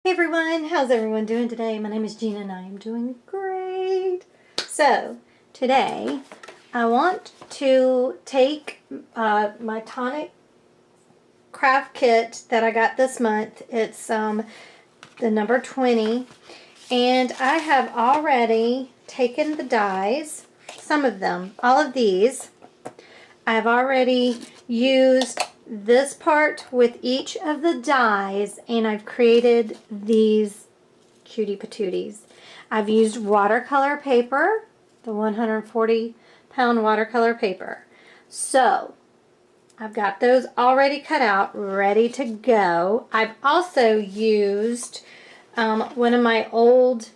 Hey everyone, how's everyone doing today? My name is Gina and I am doing great. So today I want to take my Tonic craft kit that I got this month. It's the number 20, and I have already taken the dies, some of them, all of these. I've already used this part with each of the dies, and I've created these cutie patooties. I've used watercolor paper, the 140-pound watercolor paper. So I've got those already cut out, ready to go. I've also used one of my old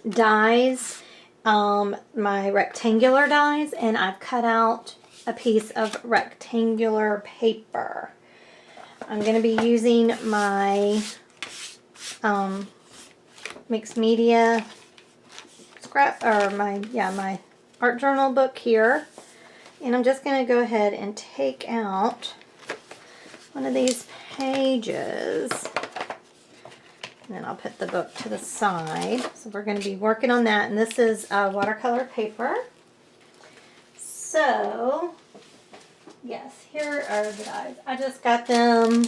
dies, my rectangular dies, and I've cut out a piece of rectangular paper. I'm going to be using my mixed media scrap, or my art journal book here, and I'm just going to go ahead and take out one of these pages, and then I'll put the book to the side. So we're going to be working on that, and this is watercolor paper. So, yes, here are the dies. I just got them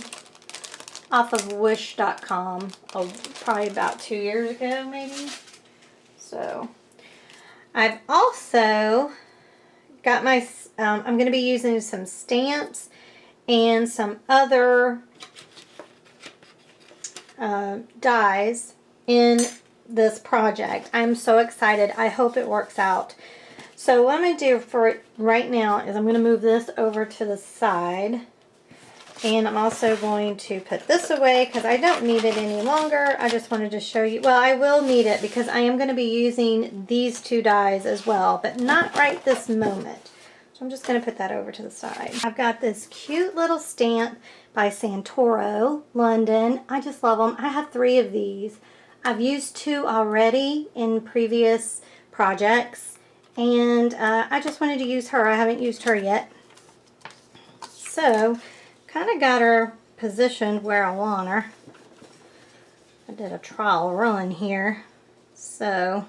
off of wish.com, probably about 2 years ago, maybe. So, I've also got my, I'm going to be using some stamps and some other dies in this project. I'm so excited. I hope it works out. So what I'm going to do for it right now is I'm going to move this over to the side, and I'm also going to put this away because I don't need it any longer. I just wanted to show you, well, I will need it because I am going to be using these two dies as well, but not right this moment. So I'm just going to put that over to the side. I've got this cute little stamp by Santoro, London. I just love them. I have 3 of these. I've used 2 already in previous projects, and I just wanted to use her. I haven't used her yet. So, kind of got her positioned where I want her. I did a trial run here. So,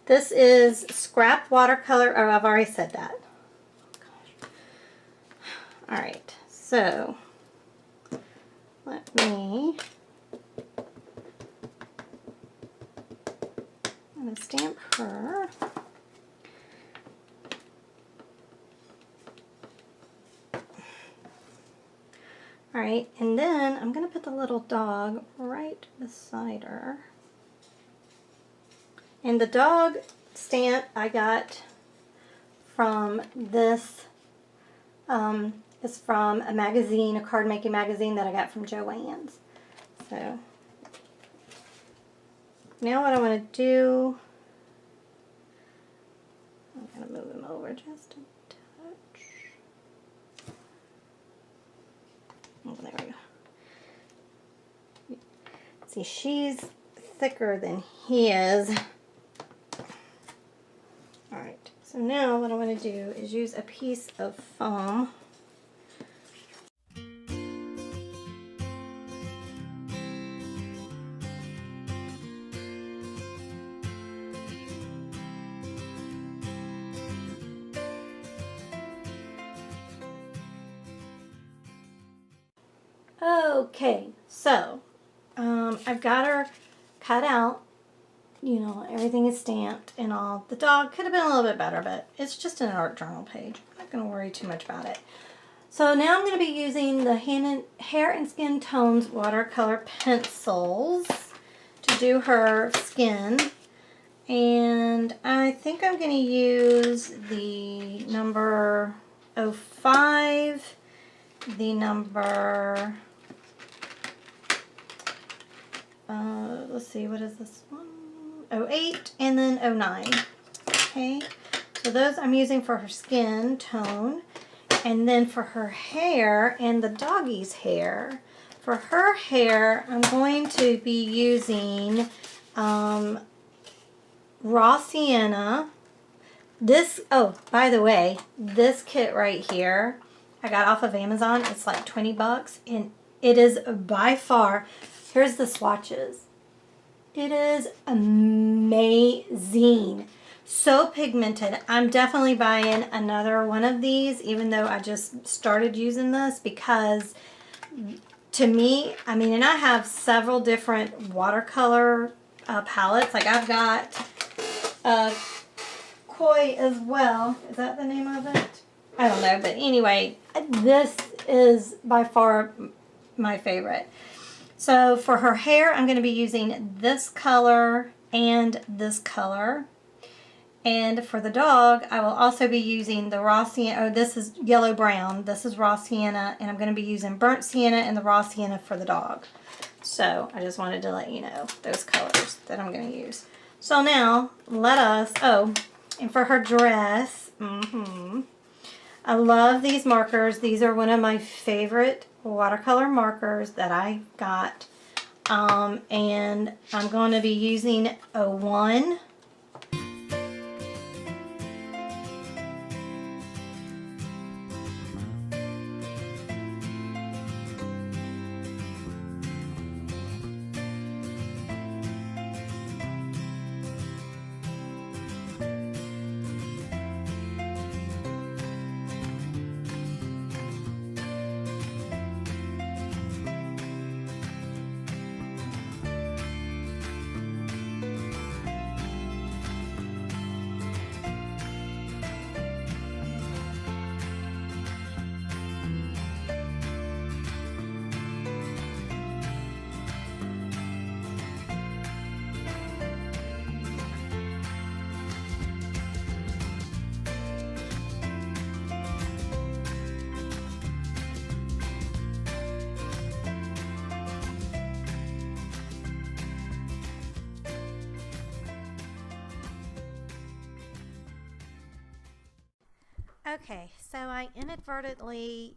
this is scrap watercolor. Oh, I've already said that. Alright, so let me, I'm going to stamp her. Alright, and then I'm going to put the little dog right beside her. And the dog stamp I got from this, is from a magazine, a card making magazine that I got from Joann's. So now what I want to do, I'm going to move him over just a touch. Oh, there we go. See, she's thicker than he is. Alright, so now what I want to do is use a piece of foam. Okay, so I've got her cut out. You know, everything is stamped and all. The dog could have been a little bit better, but it's just an art journal page. I'm not going to worry too much about it. So now I'm going to be using the Hair and Skin Tones watercolor pencils to do her skin. And I think I'm going to use the number 05, the number, let's see, what is this one? 08, and then 09. Okay, so those I'm using for her skin tone. And then for her hair and the doggy's hair, for her hair I'm going to be using raw sienna. This, oh, by the way, this kit right here I got off of Amazon. It's like 20 bucks, and it is by far Here's the swatches. It is amazing. So pigmented. I'm definitely buying another one of these, even though I just started using this, because to me, I mean, and I have several different watercolor palettes. Like I've got Koi as well. Is that the name of it? I don't know, but anyway, this is by far my favorite. So for her hair, I'm going to be using this color and this color. And for the dog, I will also be using the raw sienna. Oh, this is yellow brown. This is raw sienna, and I'm going to be using burnt sienna and the raw sienna for the dog. So I just wanted to let you know those colors that I'm going to use. So now let us. Oh, and for her dress, I love these markers. These are one of my favorite watercolor markers that I got. And I'm going to be using a 1. Okay, so I inadvertently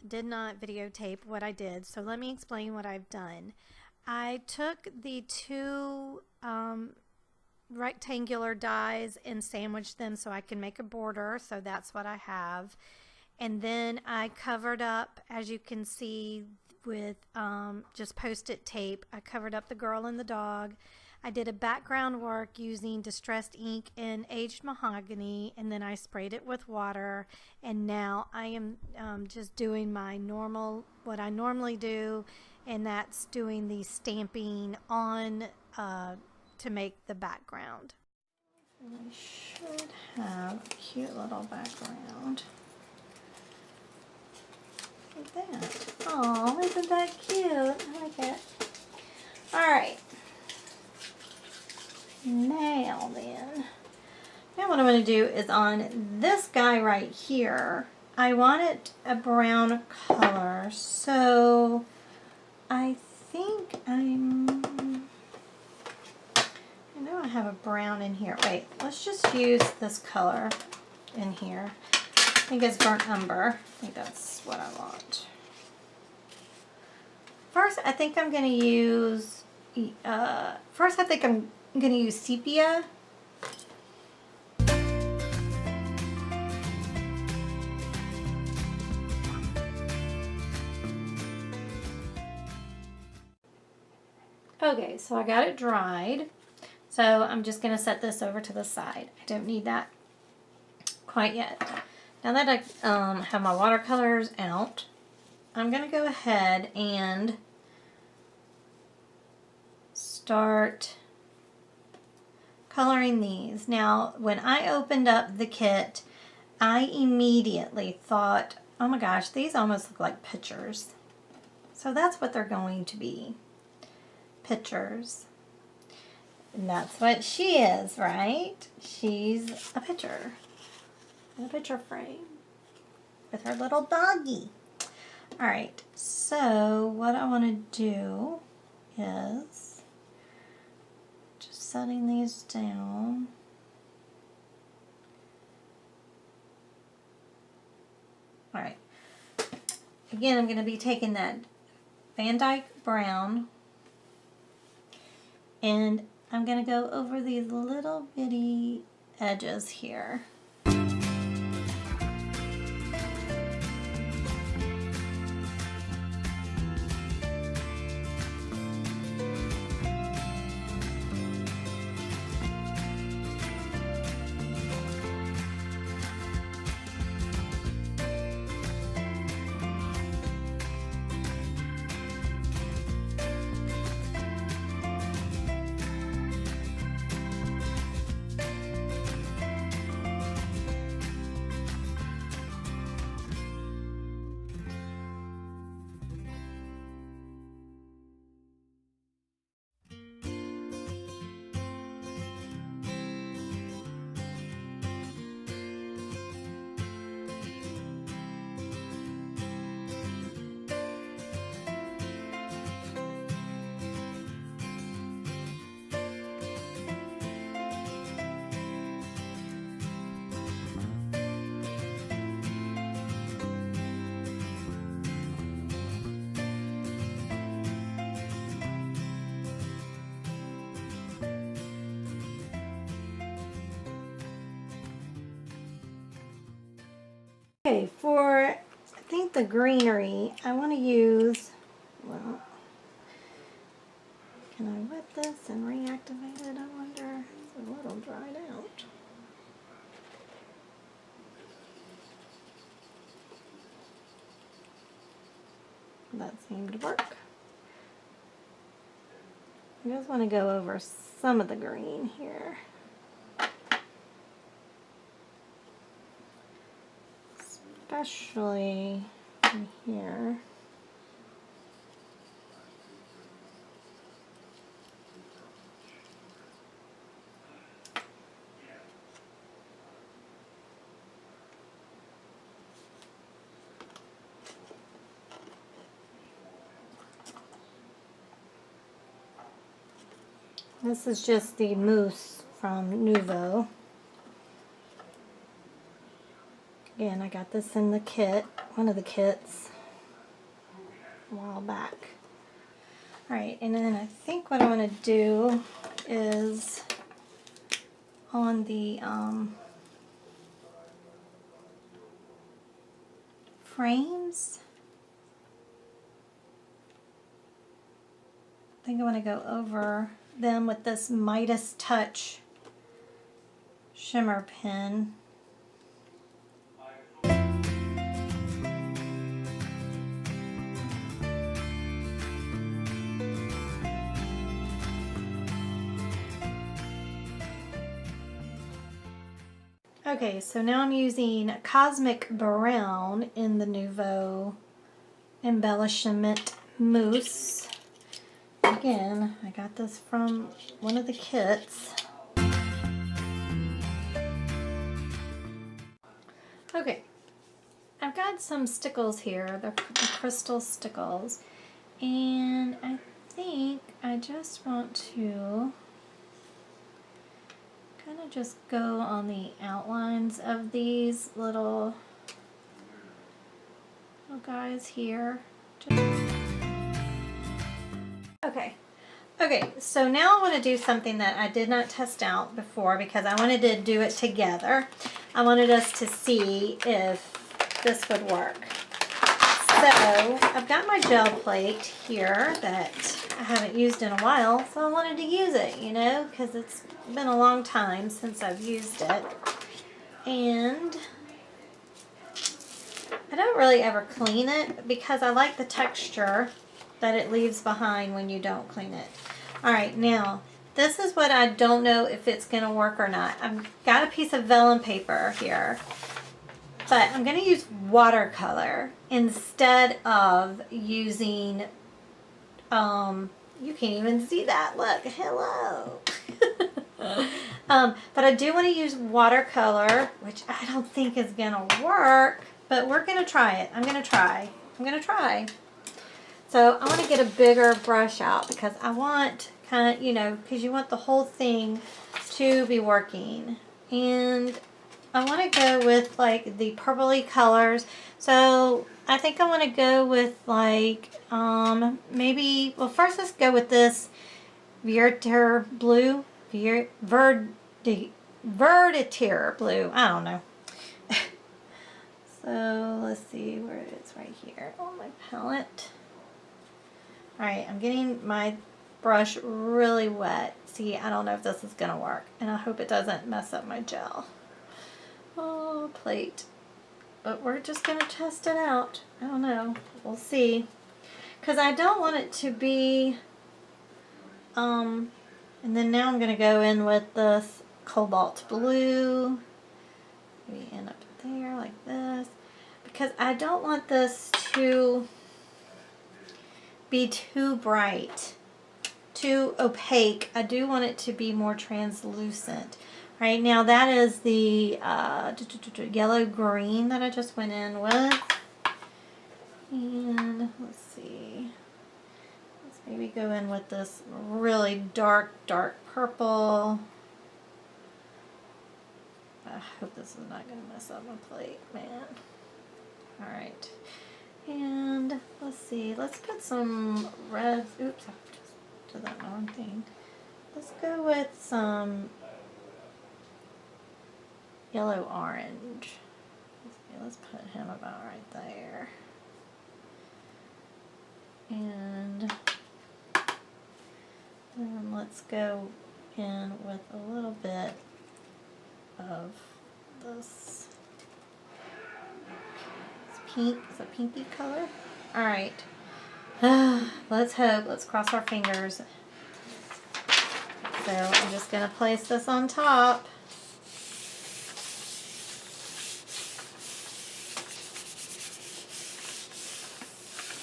did not videotape what I did, so let me explain what I've done. I took the 2 rectangular dies and sandwiched them so I can make a border, so that's what I have. And then I covered up, as you can see, with just post-it tape. I covered up the girl and the dog. I did a background work using distressed ink and aged mahogany, and then I sprayed it with water. And now I am just doing my what I normally do, and that's doing the stamping on to make the background. I should have a cute little background. Like that. Oh, isn't that cute? I like it. Alright. Now then, now what I'm going to do is on this guy right here, I want it a brown color, so I think I know I have a brown in here. Wait, let's just use this color in here. I think it's burnt umber. I think that's what I want. First, I think I'm going to use, I'm going to use sepia. Okay, so I got it dried. So I'm just going to set this over to the side. I don't need that quite yet. Now that I have my watercolors out, I'm going to go ahead and start coloring these. Now, when I opened up the kit, I immediately thought, oh my gosh, these almost look like pictures. So that's what they're going to be. Pictures. And that's what she is, right? She's a picture. In a picture frame. With her little doggy. Alright, so what I want to do is setting these down. Alright. Again, I'm going to be taking that Van Dyke brown and I'm going to go over these little bitty edges here. Okay, for I think the greenery, I want to use, well, can I wet this and reactivate it? I wonder. It's a little dried out. That seemed to work. I just want to go over some of the green here. Especially in here. This is just the mousse from Nouveau. Again, I got this in the kit, one of the kits, a while back. Alright, and then I think what I want to do is on the frames, I think I want to go over them with this Midas Touch shimmer pen. Okay, so now I'm using Cosmic Brown in the Nouveau Embellishment Mousse. Again, I got this from one of the kits. Okay, I've got some stickles here, the crystal stickles, and I think I just want to kind of just go on the outlines of these little guys here. Okay, so now I want to do something that I did not test out before because I wanted to do it together. I wanted us to see if this would work. So I've got my gel plate here that I haven't used in a while, so I wanted to use it, you know, because it's been a long time since I've used it. And I don't really ever clean it because I like the texture that it leaves behind when you don't clean it. Alright, now this is what I don't know if it's going to work or not. I've got a piece of vellum paper here, but I'm going to use watercolor instead of using, you can't even see that, look, hello. But I do want to use watercolor, which I don't think is going to work, but we're going to try it. I'm going to try. So I want to get a bigger brush out because I want kind of, you know, because you want the whole thing to be working. And I want to go with like the purpley colors. So I think I want to go with like, maybe, well first let's go with this Verditer blue. Verditer blue. I don't know. So let's see where it is, right here on my palette. Alright, I'm getting my brush really wet. See, I don't know if this is going to work. And I hope it doesn't mess up my gel. Oh, plate. But we're just going to test it out. I don't know. We'll see. Because I don't want it to be... and then now I'm going to go in with this cobalt blue. Maybe end up there like this. Because I don't want this to be too bright, too opaque. I do want it to be more translucent. Right now that is the yellow green that I just went in with. And let's see. Let's maybe go in with this really dark purple. I hope this is not going to mess up my plate, man. Alright. And let's see, let's put some red, oops, I just did that wrong thing. Let's go with some yellow orange. Let's let's put him about right there. And then let's go in with a little bit of this. It's pink. It's a pinky color. All right. Let's hope. Let's cross our fingers. So I'm just going to place this on top.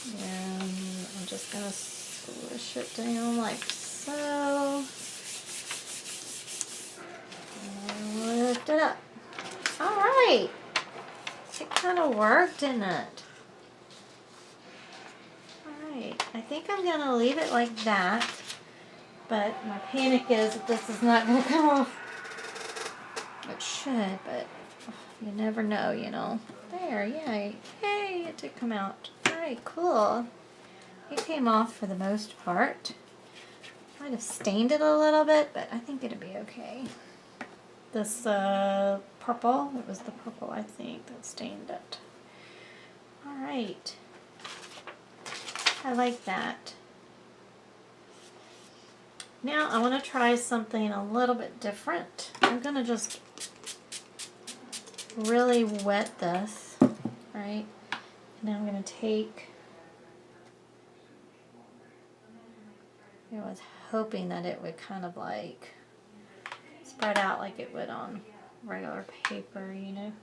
And I'm just going to squish it down like so. And lift it up. All right. It kind of worked, didn't it? All right. I think I'm going to leave it like that. But my panic is that this is not going to come off. It should, but you never know, you know. There, yay. Hey, it did come out. Alright, cool. It came off for the most part. Might have stained it a little bit, but I think it'll be okay. This purple, it was the purple, I think, that stained it. Alright. I like that. Now I want to try something a little bit different. I'm going to just really wet this, right? And now I'm going to take, I was hoping that it would kind of like spread out like it would on regular paper, you know.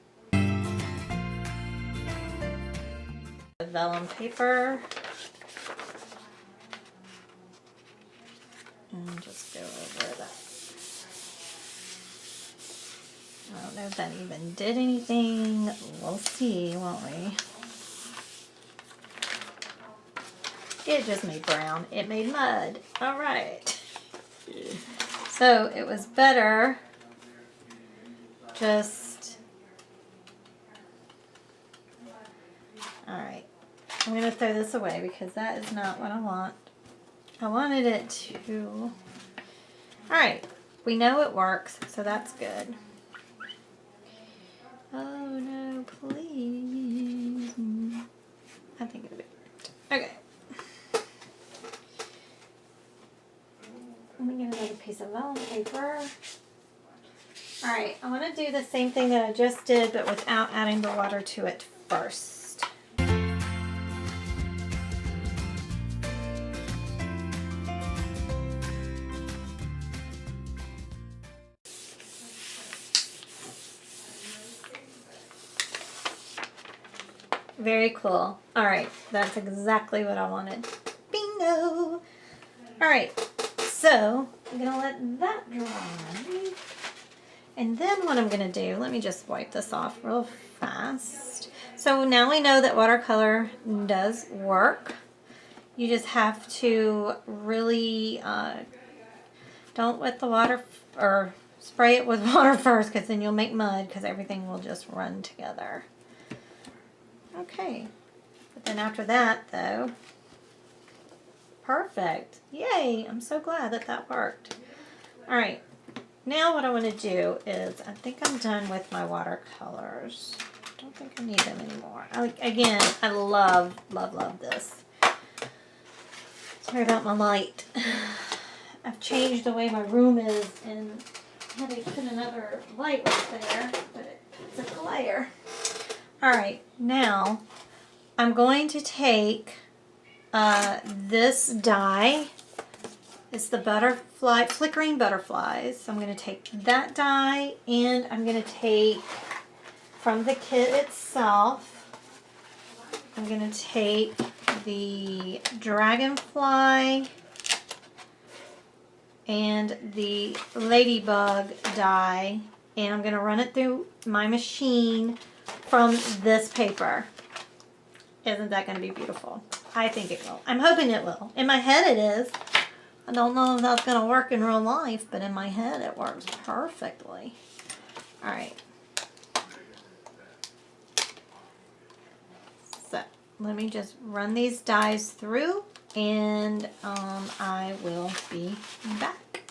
The vellum paper. And just go over that. I don't know if that even did anything. We'll see, won't we? It just made brown. It made mud. All right. So it was better just... All right. I'm going to throw this away because that is not what I want. I wanted it to... Alright, we know it works, so that's good. Oh no, please. I think it'll be perfect. Okay. Let me get another piece of vellum paper. Alright, I want to do the same thing that I just did, but without adding the water to it first. Very cool. Alright, that's exactly what I wanted. Bingo! Alright, so I'm going to let that dry. And then what I'm going to do, let me just wipe this off real fast. So now we know that watercolor does work. You just have to really don't wet the water or spray it with water first, because then you'll make mud because everything will just run together. Okay, but then after that though, perfect. Yay, I'm so glad that that worked. Alright, now what I want to do is, I think I'm done with my watercolors. I don't think I need them anymore. Again, I love, love, love this. Sorry about my light. I've changed the way my room is and had to put another light right there, but it's a glare. Alright, now I'm going to take this die. It's the butterfly, flickering butterflies. So I'm going to take that die, and I'm going to take from the kit itself, I'm going to take the dragonfly and the ladybug die, and I'm going to run it through my machine from this paper. Isn't that going to be beautiful? I think it will. I'm hoping it will. In my head it is. I don't know if that's going to work in real life, but in my head it works perfectly. Alright. So, let me just run these dies through, and I will be back.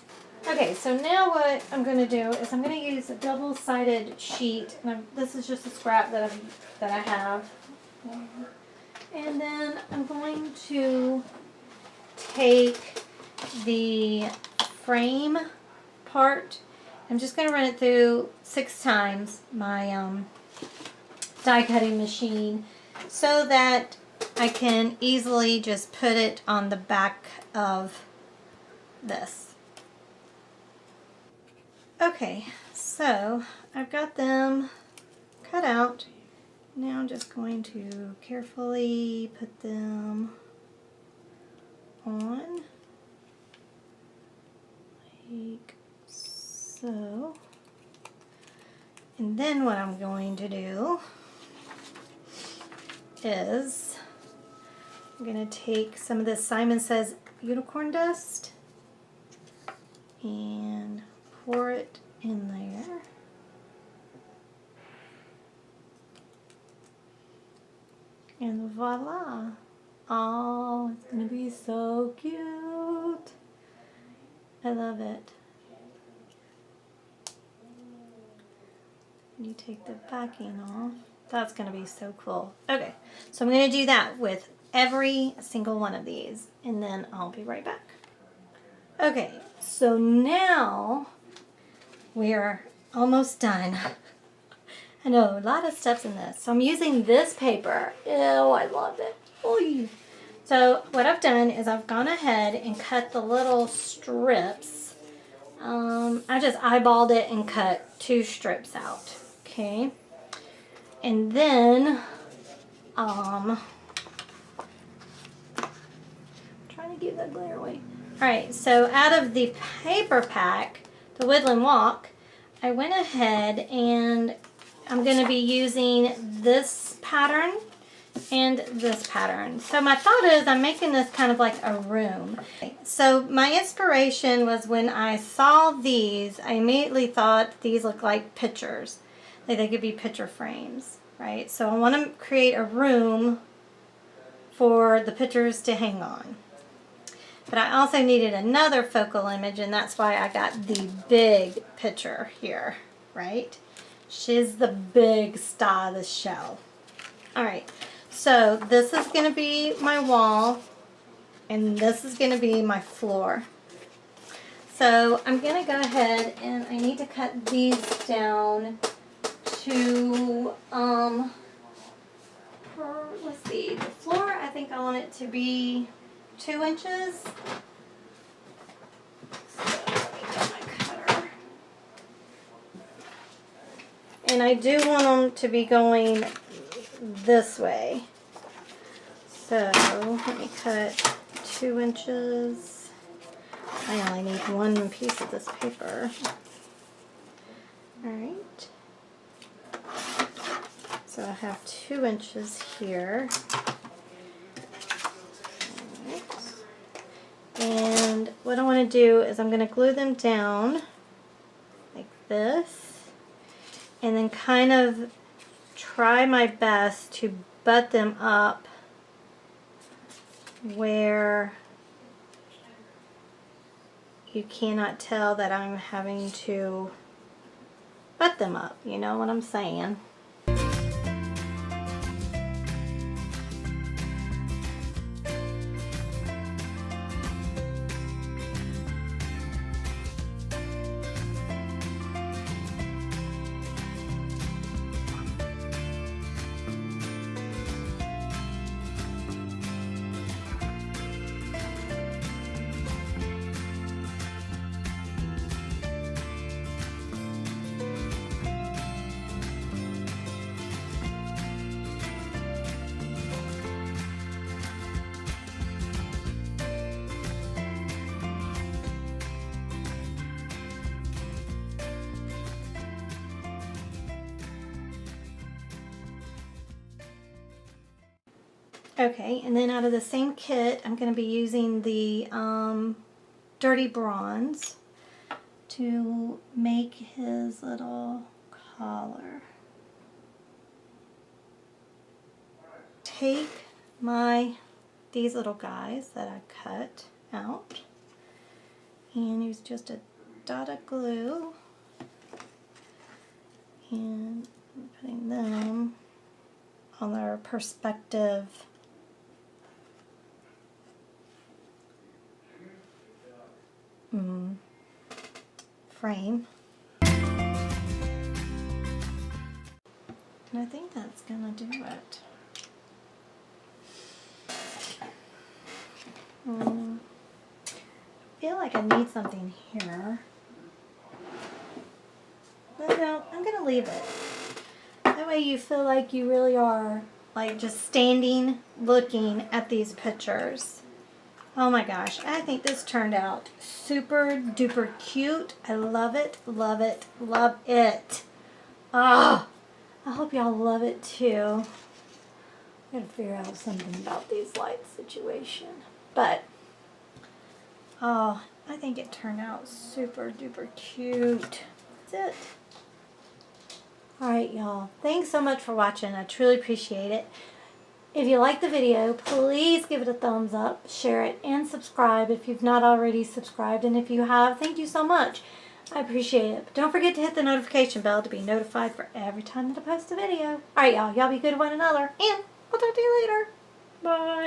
Okay. Okay, so now what I'm going to do is I'm going to use a double-sided sheet. And this is just a scrap that I have. And then I'm going to take the frame part. I'm just going to run it through 6 times my die cutting machine so that I can easily just put it on the back of this. Okay, so I've got them cut out. Now I'm just going to carefully put them on, like so. And then what I'm going to do is I'm going to take some of this Simon Says unicorn dust and pour it in there. And voila! Oh, it's going to be so cute. I love it. You take the backing off. That's going to be so cool. Okay, so I'm going to do that with every single one of these, and then I'll be right back. Okay, so now we're almost done. I know, a lot of steps in this. So I'm using this paper. Ew, I love it. Oy. So what I've done is I've gone ahead and cut the little strips. I just eyeballed it and cut 2 strips out. Okay. And then, trying to give that glare away. Alright, so out of the paper pack, the Woodland Walk, I went ahead and I'm going to be using this pattern and this pattern. So my thought is I'm making this kind of like a room. So my inspiration was when I saw these, I immediately thought these look like pictures. Like they could be picture frames, right? So I want to create a room for the pictures to hang on. But I also needed another focal image, and that's why I got the big picture here, right? She's the big star of the show. Alright, so this is going to be my wall, and this is going to be my floor. So I'm going to go ahead and I need to cut these down to, let's see, the floor, I think I want it to be 2 inches. So let me get my cutter. And I do want them to be going this way. So let me cut 2 inches. I only need 1 piece of this paper. Alright. So I have 2 inches here. And what I want to do is I'm going to glue them down like this, and then kind of try my best to butt them up where you cannot tell that I'm having to butt them up. You know what I'm saying? Okay, and then out of the same kit, I'm going to be using the Dirty Bronze to make his little collar. Take these little guys that I cut out and use just a dot of glue. And I'm putting them on their perspective frame. And I think that's gonna do it. I feel like I need something here. But no, I'm gonna leave it. That way you feel like you really are like just standing looking at these pictures. Oh my gosh, I think this turned out super duper cute. I love it, love it, love it. Oh, I hope y'all love it too. I gotta figure out something about these light situation. But, oh, I think it turned out super duper cute. That's it. Alright y'all, thanks so much for watching. I truly appreciate it. If you like the video, please give it a thumbs up, share it, and subscribe if you've not already subscribed. And if you have, thank you so much. I appreciate it. But don't forget to hit the notification bell to be notified for every time that I post a video. Alright y'all, y'all be good to one another, and I'll talk to you later. Bye.